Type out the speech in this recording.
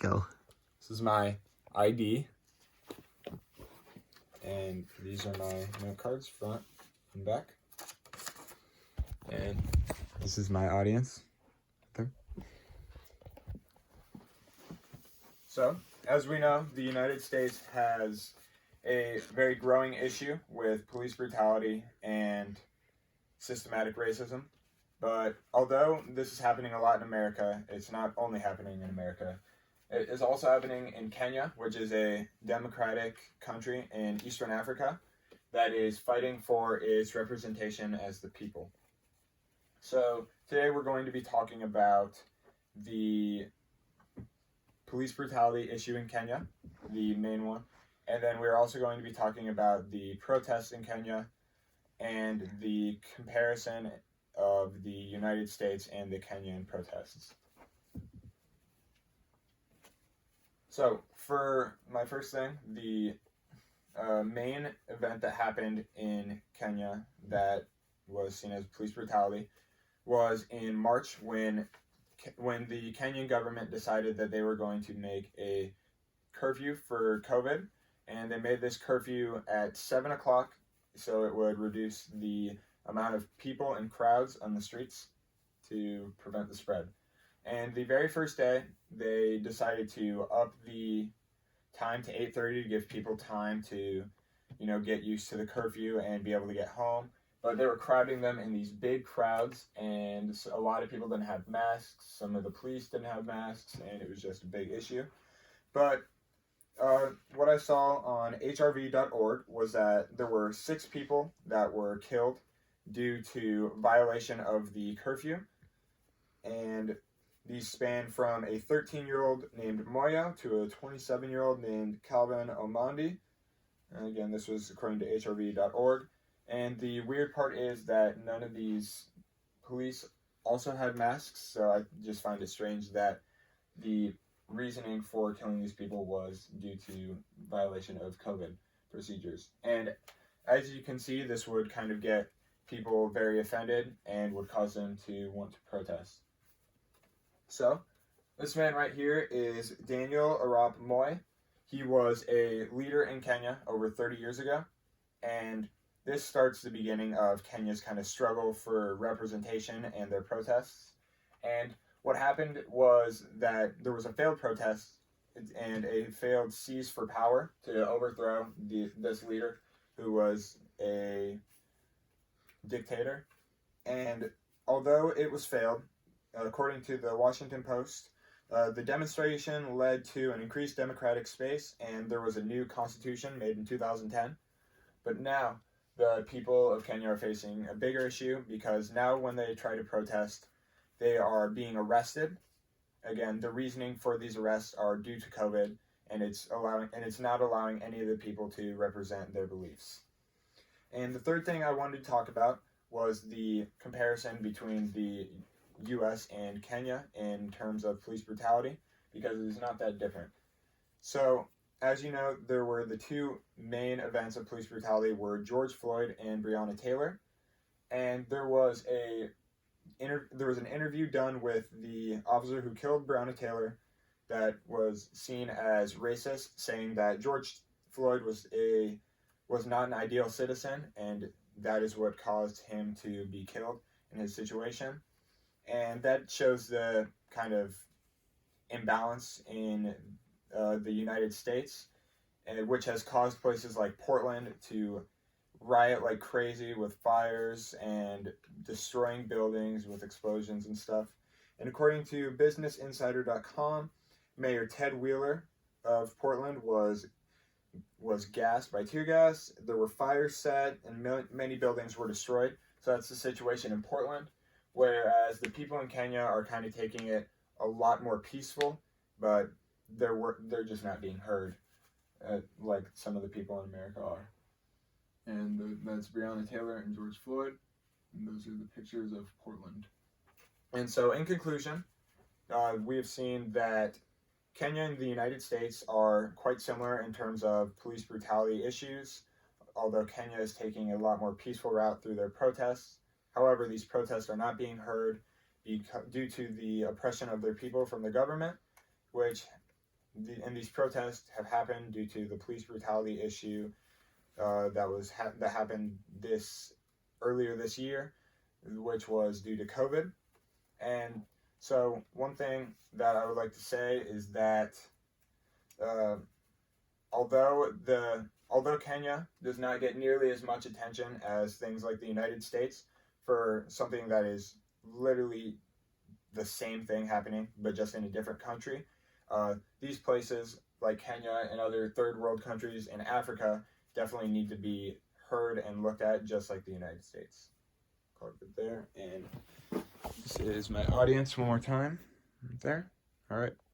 Go. This is my ID, and these are my note cards, front and back. And this is my audience. So, as we know, the United States has a very growing issue with police brutality and systematic racism. But although this is happening a lot in America, it's not only happening in America. It is also happening in Kenya, which is a democratic country in Eastern Africa that is fighting for its representation as the people. So today we're going to be talking about the police brutality issue in Kenya, the main one, and then we're also going to be talking about the protests in Kenya and the comparison of the United States and the Kenyan protests. So for my first thing, the main event that happened in Kenya that was seen as police brutality was in March when the Kenyan government decided that they were going to make a curfew for COVID, and they made this curfew at 7 o'clock so it would reduce the amount of people and crowds on the streets to prevent the spread. And the very first day, they decided to up the time to 8:30 to give people time to, get used to the curfew and be able to get home. But they were crowding them in these big crowds, and a lot of people didn't have masks. Some of the police didn't have masks, and it was just a big issue. But what I saw on hrv.org was that there were 6 people that were killed due to violation of the curfew. And these span from a 13-year-old named Moyo to a 27-year-old named Calvin Omondi. And again, this was according to hrv.org. And the weird part is that none of these police also had masks, so I just find it strange that the reasoning for killing these people was due to violation of COVID procedures. And as you can see, this would kind of get people very offended and would cause them to want to protest. So, this man right here is Daniel Arap Moi. He was a leader in Kenya over 30 years ago, and this starts the beginning of Kenya's kind of struggle for representation and their protests. And what happened was that there was a failed protest and a failed seize for power to overthrow this leader who was a dictator. And although it was failed, according to the Washington Post, the demonstration led to an increased democratic space, and there was a new constitution made in 2010. But now the people of Kenya are facing a bigger issue because now when they try to protest, they are being arrested. Again, the reasoning for these arrests are due to COVID, and it's not allowing any of the people to represent their beliefs. And the third thing I wanted to talk about was the comparison between the U.S. and Kenya in terms of police brutality, because it is not that different. So, as you know, there were the 2 main events of police brutality were George Floyd and Breonna Taylor, and there was an interview done with the officer who killed Breonna Taylor that was seen as racist, saying that George Floyd was not an ideal citizen, and that is what caused him to be killed in his situation. And that shows the kind of imbalance in the United States, which has caused places like Portland to riot like crazy with fires and destroying buildings with explosions and stuff. And according to BusinessInsider.com, Mayor Ted Wheeler of Portland was gassed by tear gas. There were fires set, and many buildings were destroyed. So that's the situation in Portland. Whereas the people in Kenya are kind of taking it a lot more peaceful, but they're just not being heard like some of the people in America are. And that's Breonna Taylor and George Floyd, and those are the pictures of Portland. And so in conclusion, we have seen that Kenya and the United States are quite similar in terms of police brutality issues, although Kenya is taking a lot more peaceful route through their protests. However, these protests are not being heard due to the oppression of their people from the government, which and these protests have happened due to the police brutality issue that happened earlier this year, which was due to COVID. And so one thing that I would like to say is that uh, although Kenya does not get nearly as much attention as things like the United States for something that is literally the same thing happening but just in a different country, these places like Kenya and other third world countries in Africa definitely need to be heard and looked at just like the United States. Call it there, and this is my audience one more time. Right there. All right.